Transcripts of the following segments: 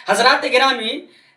हजरात गिरामी,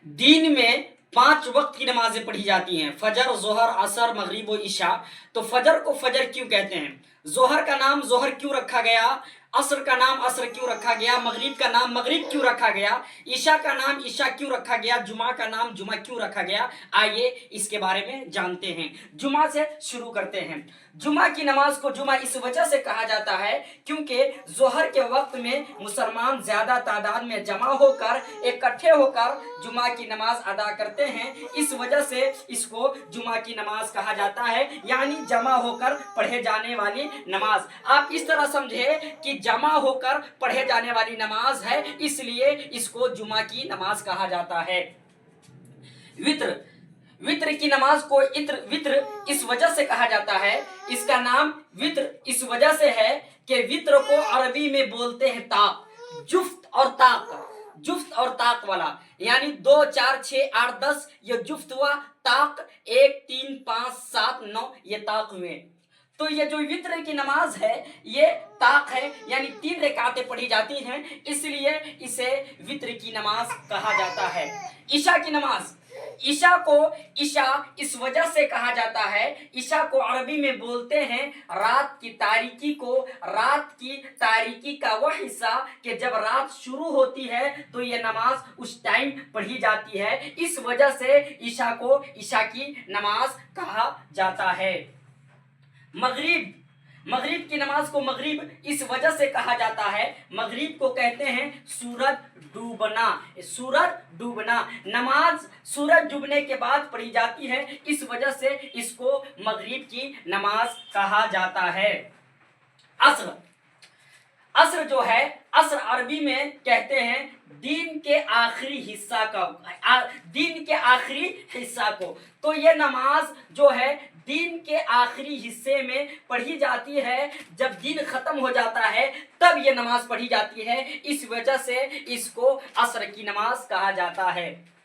दीन में 5 वक्त की नमाजें पढ़ी जाती हैं, फजर, जोहर, असर, मगरिब और इशा। तो फजर को फजर क्यों कहते हैं? जोहर का नाम जोहर क्यों रखा गया? असर का नाम असर क्यों रखा गया? मगरिब का नाम मगरिब क्यों रखा गया? ईशा का नाम ईशा क्यों रखा गया? जुमा का नाम जुमा क्यों रखा गया? आइए इसके बारे में जानते हैं। जुमा से शुरू करते हैं। जुमा की नमाज को जुमा इस वजह से कहा जाता है क्योंकि जोहर के वक्त में मुसलमान ज्यादा तादाद में जमा होकर इकट्ठे होकर जुमा की नमाज अदा करते हैं। इस वजह से इसको जुमा की नमाज कहा जाता है, यानी जमा होकर पढ़े जाने वाली नमाज। आप इस तरह समझे कि जमा होकर पढ़े जाने वाली नमाज है, इसलिए इसको जुमा की नमाज कहा जाता है। वित्र, वित्र की नमाज को वित्र इस वजह से कहा जाता है, इसका नाम वित्र इस वजह से है कि वित्र को अरबी में बोलते हैं ताक, जुफ्त और ताक, जुफ्त और ताक वाला, यानी 2 4 6 8 10 ये जुफ्त हुआ, ताक 1 3 5 7 9 ये ताक हुए। तो ये जो वित्र की नमाज है ये ताक है, यानी 3 रकातें पढ़ी जाती हैं, इसलिए इसे वित्र की नमाज कहा जाता है। ईशा की नमाज, ईशा को ईशा इस वजह से कहा जाता है, ईशा को अरबी में बोलते हैं रात की तारीकी को, रात की तारीकी का वह हिस्सा कि जब रात शुरू होती है तो ये नमाज उस टाइम पढ़ी जाती है, इस वजह से ईशा को ईशा की नमाज कहा जाता है। मगरिब, मगरिब की नमाज को मगरिब इस वजह से कहा जाता है, मगरिब को कहते हैं सूरज डूबना, सूरज डूबना। नमाज सूरज डूबने के बाद पढ़ी जाती है, इस वजह से इसको मगरिब की नमाज कहा जाता है। असर, असर जो है, असर अरबी में कहते हैं दिन के आखिरी हिस्सा का, दिन के आखिरी हिस्सा को। तो ये नमाज जो है दिन के आखिरी हिस्से में पढ़ी जाती है, जब दिन खत्म हो जाता है तब ये नमाज पढ़ी जाती है, इस वजह से इसको असर की नमाज कहा जाता है।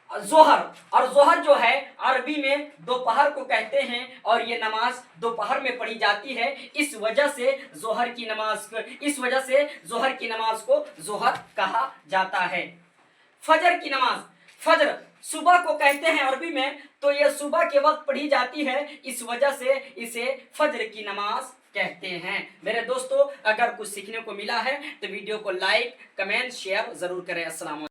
जोहर, और जोहर जो है अरबी में दोपहर को कहते हैं और ये नमाज दोपहर में पढ़ी जाती है, इस वजह से जोहर की नमाज को जोहर कहा जाता है। फजर की नमाज, फजर सुबह को कहते हैं अरबी में, तो ये सुबह के वक्त पढ़ी जाती है, इस वजह से इसे फजर की नमाज कहते हैं। मेरे दोस्तों, अगर कुछ सीखने को मिला है तो वीडियो को लाइक, कमेंट, शेयर जरूर करें। अस्सलाम वालेकुम।